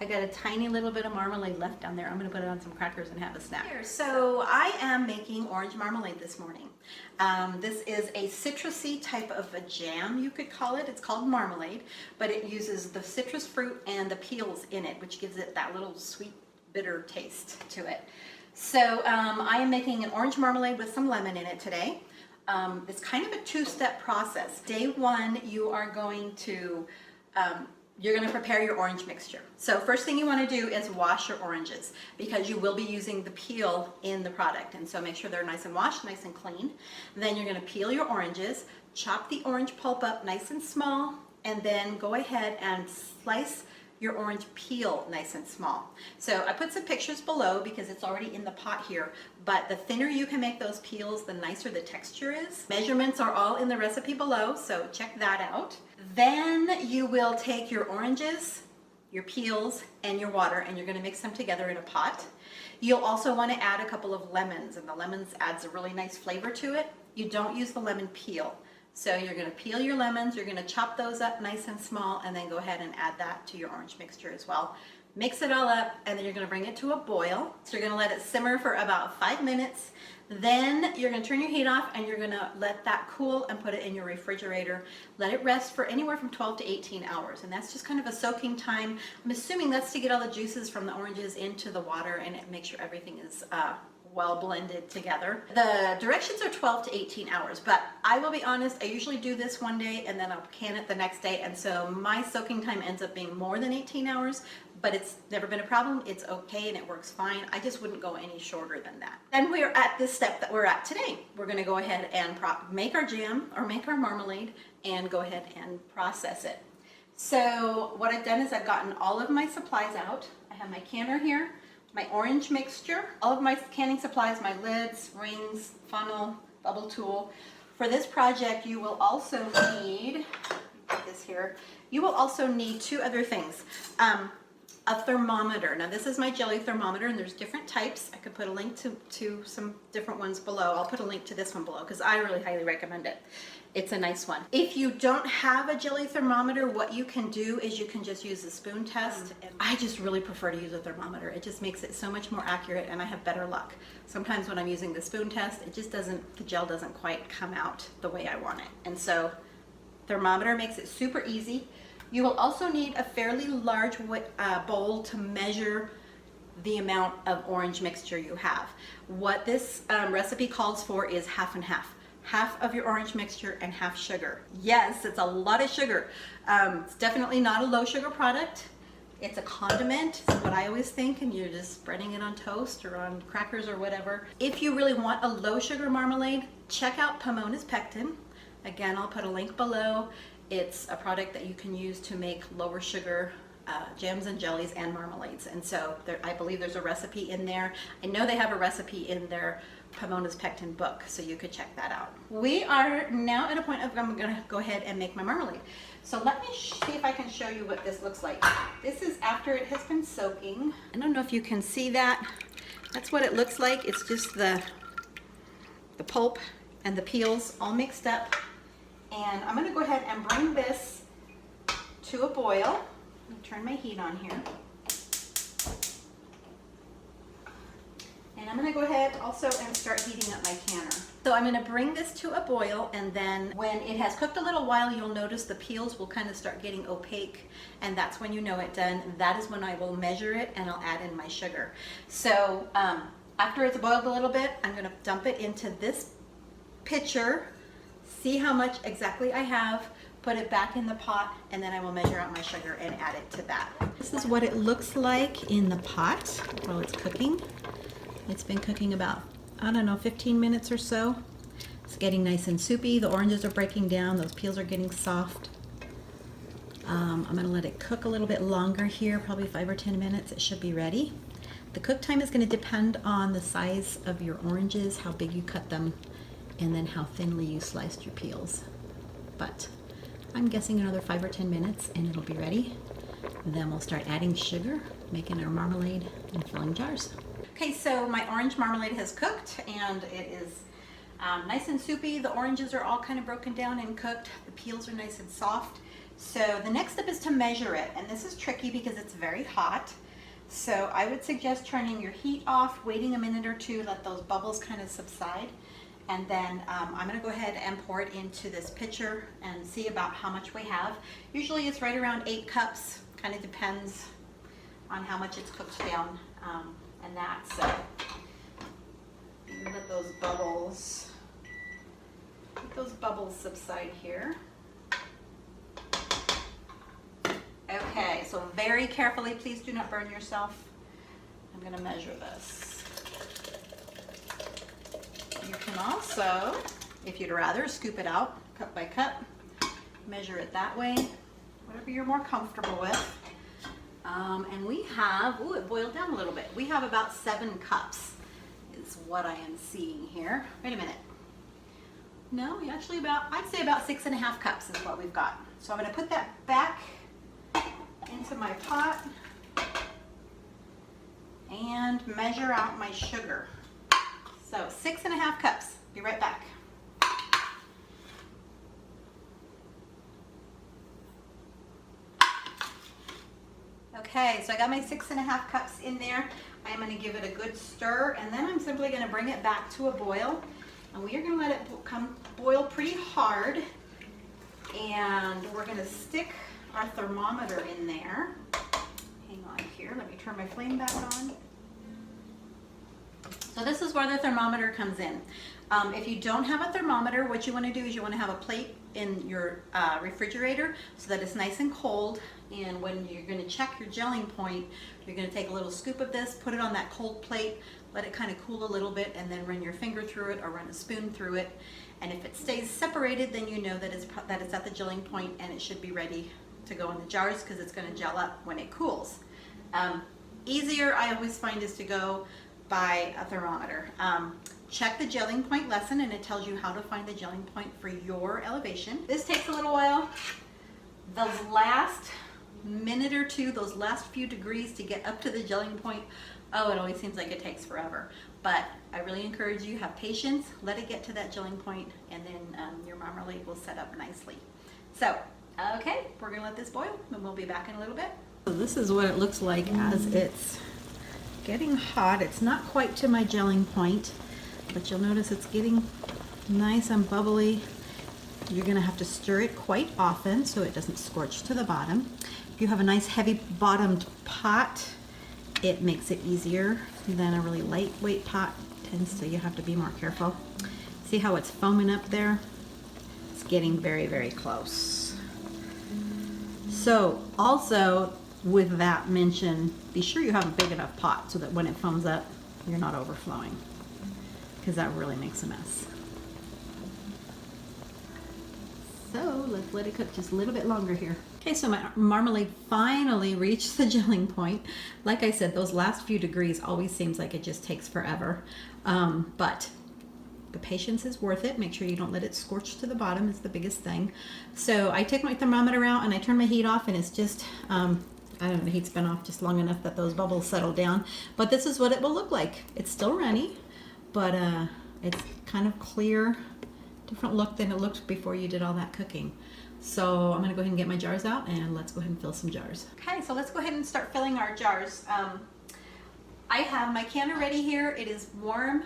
I got a tiny little bit of marmalade left down there. I'm gonna put it on some crackers and have a snack. Here, so I am making orange marmalade this morning. This is a citrusy type of a jam, you could call it. It's called marmalade, but it uses the citrus fruit and the peels in it, which gives it that little sweet, bitter taste to it. So I am making an orange marmalade with some lemon in it today. It's kind of a two-step process. Day one, you are going to you're going to prepare your orange mixture. So first thing you want to do is wash your oranges because you will be using the peel in the product. And so make sure they're nice and washed, nice and clean. Then you're going to peel your oranges, chop the orange pulp up nice and small, and then go ahead and slice your orange peel nice and small. So I put some pictures below because it's already in the pot here, but the thinner you can make those peels, the nicer the texture is. Measurements are all in the recipe below, so check that out. Then you will take your oranges, your peels, and your water, and you're gonna mix them together in a pot. You'll also wanna add a couple of lemons, and the lemons adds a really nice flavor to it. You don't use the lemon peel. So you're going to peel your lemons, you're going to chop those up nice and small, and then go ahead and add that to your orange mixture as well. Mix it all up, and then you're going to bring it to a boil. So you're going to let it simmer for about 5 minutes. Then you're going to turn your heat off, and you're going to let that cool and put it in your refrigerator. Let it rest for anywhere from 12 to 18 hours, and that's just kind of a soaking time. I'm assuming that's to get all the juices from the oranges into the water, and it makes sure everything is well blended together. The directions are 12 to 18 hours, but I will be honest, I usually do this one day and then I'll can it the next day, and so my soaking time ends up being more than 18 hours, but it's never been a problem. It's okay and it works fine. I just wouldn't go any shorter than that. Then we're at this step that we're at today. We're gonna go ahead and make our jam or make our marmalade and go ahead and process it. So what I've done is I've gotten all of my supplies out. I have my canner here, my orange mixture, all of my canning supplies, my lids, rings, funnel, bubble tool. For this project, you will also need, put this here, you will also need two other things. A thermometer. Now this is my jelly thermometer, and there's different types. I could put a link to some different ones below. I'll put a link to this one below because I really highly recommend it. It's a nice one. If you don't have a jelly thermometer, what you can do is you can just use the spoon test. And I just really prefer to use a thermometer. It just makes it so much more accurate and I have better luck. Sometimes when I'm using the spoon test, it just doesn't, the gel doesn't quite come out the way I want it. And so thermometer makes it super easy. You will also need a fairly large bowl to measure the amount of orange mixture you have. What this recipe calls for is half and half. Half of your orange mixture and half sugar. Yes, it's a lot of sugar. It's definitely not a low sugar product. It's a condiment, is what I always think, and you're just spreading it on toast or on crackers or whatever. If you really want a low sugar marmalade, check out Pomona's Pectin. Again, I'll put a link below. It's a product that you can use to make lower sugar jams and jellies and marmalades. And so I believe there's a recipe in there. I know they have a recipe in their Pomona's Pectin book, so you could check that out. We are now at a point of I'm gonna go ahead and make my marmalade. So let me see if I can show you what this looks like. This is after it has been soaking. I don't know if you can see that. That's what it looks like. It's just the pulp and the peels all mixed up. And I'm gonna go ahead and bring this to a boil. I'm gonna turn my heat on here. And I'm gonna go ahead also and start heating up my canner. So I'm gonna bring this to a boil, and then when it has cooked a little while, you'll notice the peels will kind of start getting opaque, and that's when you know it's done. That is when I will measure it and I'll add in my sugar. So after it's boiled a little bit, I'm gonna dump it into this pitcher, see how much exactly I have, put it back in the pot, and then I will measure out my sugar and add it to that. This is what it looks like in the pot while it's cooking. It's been cooking about, I don't know, 15 minutes or so. It's getting nice and soupy. The oranges are breaking down. Those peels are getting soft. I'm gonna let it cook a little bit longer here, probably 5 or 10 minutes. It should be ready. The cook time is gonna depend on the size of your oranges, how big you cut them, and then how thinly you sliced your peels. But I'm guessing another 5 or 10 minutes and it'll be ready. Then we'll start adding sugar, making our marmalade, and filling jars. Okay, so my orange marmalade has cooked and it is nice and soupy. The oranges are all kind of broken down and cooked. The peels are nice and soft. So the next step is to measure it, and this is tricky because it's very hot. So I would suggest turning your heat off, waiting a minute or two, let those bubbles kind of subside. And then I'm gonna go ahead and pour it into this pitcher and see about how much we have. Usually it's right around 8 cups, kind of depends on how much it's cooked down and that. So let those bubbles subside here. Okay, so very carefully, please do not burn yourself. I'm gonna measure this. You can also, if you'd rather, scoop it out cup by cup, measure it that way, whatever you're more comfortable with. And we have, ooh, it boiled down a little bit. We have about 7 cups is what I am seeing here. Wait a minute. No, we actually I'd say about 6.5 cups is what we've got. So I'm gonna put that back into my pot and measure out my sugar. So 6.5 cups. Be right back. Okay, so I got my 6.5 cups in there. I'm going to give it a good stir, and then I'm simply going to bring it back to a boil. And we are going to let it boil pretty hard. And we're going to stick our thermometer in there. Hang on here, let me turn my flame back on. So this is where the thermometer comes in. If you don't have a thermometer, what you want to do is you want to have a plate in your refrigerator so that it's nice and cold. And when you're going to check your gelling point, you're going to take a little scoop of this, put it on that cold plate, let it kind of cool a little bit, and then run your finger through it or run a spoon through it. And if it stays separated, then you know that it's at the gelling point and it should be ready to go in the jars because it's going to gel up when it cools. Easier, I always find, is to go by a thermometer. Check the gelling point lesson and it tells you how to find the gelling point for your elevation. This takes a little while. Those last minute or two, those last few degrees to get up to the gelling point, oh, it always seems like it takes forever. But I really encourage you, have patience, let it get to that gelling point, and then your marmalade will set up nicely. So, okay, we're gonna let this boil and we'll be back in a little bit. So this is what it looks like as it's getting hot. It's not quite to my gelling point, but you'll notice it's getting nice and bubbly. You're gonna have to stir it quite often so it doesn't scorch to the bottom. If you have a nice heavy bottomed pot, it makes it easier than a really lightweight pot tends to. You have to be more careful. See how it's foaming up there? It's getting very, very close. So also with that mention, be sure you have a big enough pot so that when it foams up, you're not overflowing, because that really makes a mess. So let's let it cook just a little bit longer here. Okay, so my marmalade finally reached the gelling point. Like I said, those last few degrees always seems like it just takes forever. But the patience is worth it. Make sure you don't let it scorch to the bottom is the biggest thing. So I take my thermometer out and I turn my heat off, and it's just, I don't know, the heat's been off just long enough that those bubbles settle down. But this is what it will look like. It's still runny, but it's kind of clear, different look than it looked before you did all that cooking. So I'm gonna go ahead and get my jars out and let's go ahead and fill some jars. Okay, so let's go ahead and start filling our jars. I have my canner ready here. It is warm,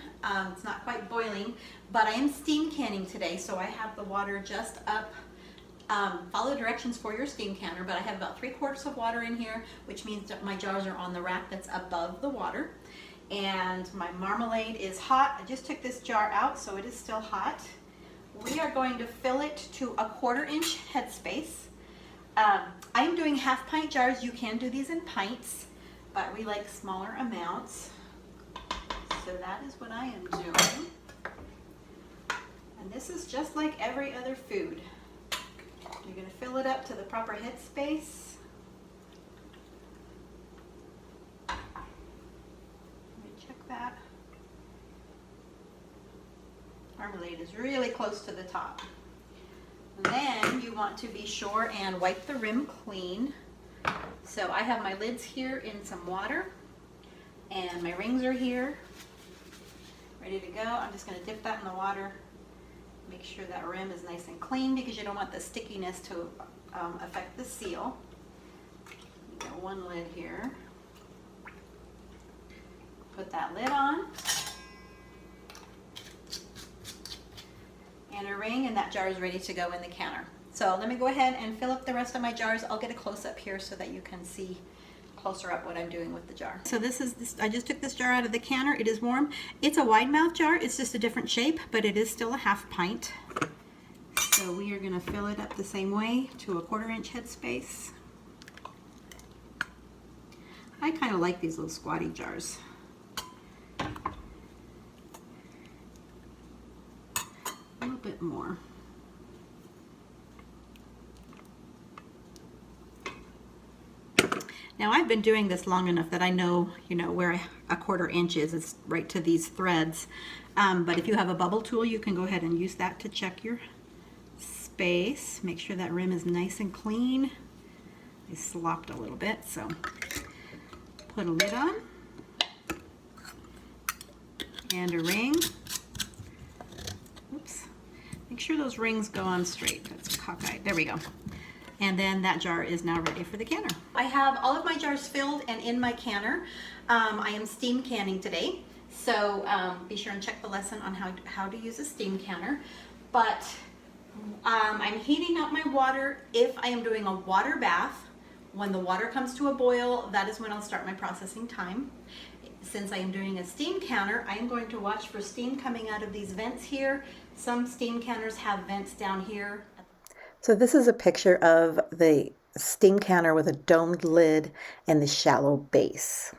it's not quite boiling, but I am steam canning today, so I have the water just up. Follow directions for your steam canner, but I have about 3/4 of water in here, which means that my jars are on the rack that's above the water. And my marmalade is hot. I just took this jar out, so it is still hot. We are going to fill it to a 1/4 inch headspace. I'm doing 1/2 pint jars. You can do these in pints, but we like smaller amounts. So that is what I am doing. And this is just like every other food. You're going to fill it up to the proper headspace. Let me check that. Marmalade is really close to the top. Then you want to be sure and wipe the rim clean. So I have my lids here in some water, and my rings are here, ready to go. I'm just going to dip that in the water. Make sure that rim is nice and clean because you don't want the stickiness to affect the seal. Got one lid here. Put that lid on. And a ring, and that jar is ready to go in the canner. So let me go ahead and fill up the rest of my jars. I'll get a close up here so that you can see closer up what I'm doing with the jar. So I just took this jar out of the canner. It is warm. It's a wide mouth jar. It's just a different shape, but it is still a 1/2 pint. So we are gonna fill it up the same way to a 1/4 inch headspace. I kind of like these little squatty jars. A little bit more. Now I've been doing this long enough that I know, where a 1/4 inch is. It's right to these threads. But if you have a bubble tool, you can go ahead and use that to check your space. Make sure that rim is nice and clean. I slopped a little bit, so put a lid on and a ring. Oops. Make sure those rings go on straight. That's cockeyed. There we go. And then that jar is now ready for the canner. I have all of my jars filled and in my canner. I am steam canning today, so be sure and check the lesson on how to use a steam canner. But I'm heating up my water. If I am doing a water bath, when the water comes to a boil, that is when I'll start my processing time. Since I am doing a steam canner, I am going to watch for steam coming out of these vents here. Some steam canners have vents down here. So this is a picture of the steam canner with a domed lid and the shallow base.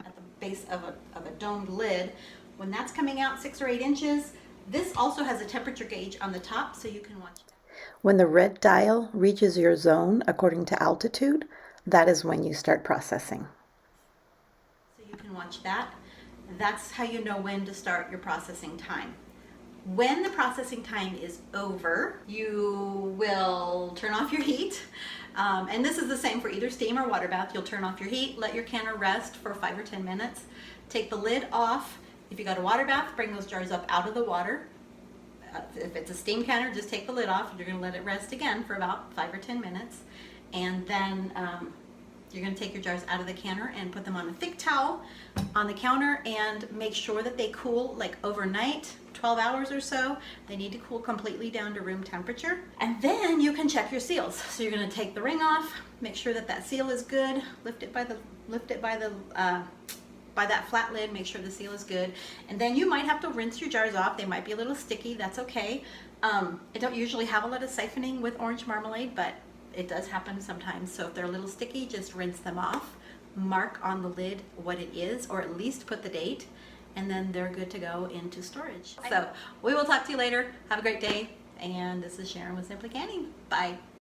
At the base of a domed lid, when that's coming out 6 or 8 inches, this also has a temperature gauge on the top, so you can watch that. When the red dial reaches your zone according to altitude, that is when you start processing. So you can watch that. That's how you know when to start your processing time. When the processing time is over, you will turn off your heat. And this is the same for either steam or water bath. You'll turn off your heat, let your canner rest for 5 or 10 minutes. Take the lid off. If you got a water bath, bring those jars up out of the water. If it's a steam canner, just take the lid off. You're going to let it rest again for about 5 or 10 minutes. And then you're going to take your jars out of the canner and put them on a thick towel on the counter and make sure that they cool like overnight, 12 hours or so. They need to cool completely down to room temperature. And then you can check your seals. So you're going to take the ring off, make sure that that seal is good, lift it by that flat lid, make sure the seal is good. And then you might have to rinse your jars off. They might be a little sticky, that's okay. I don't usually have a lot of siphoning with orange marmalade, but it does happen sometimes. So if they're a little sticky, just rinse them off. Mark on the lid what it is, or at least put the date, and then they're good to go into storage. So we will talk to you later. Have a great day. And this is Sharon with Simply Canning. Bye.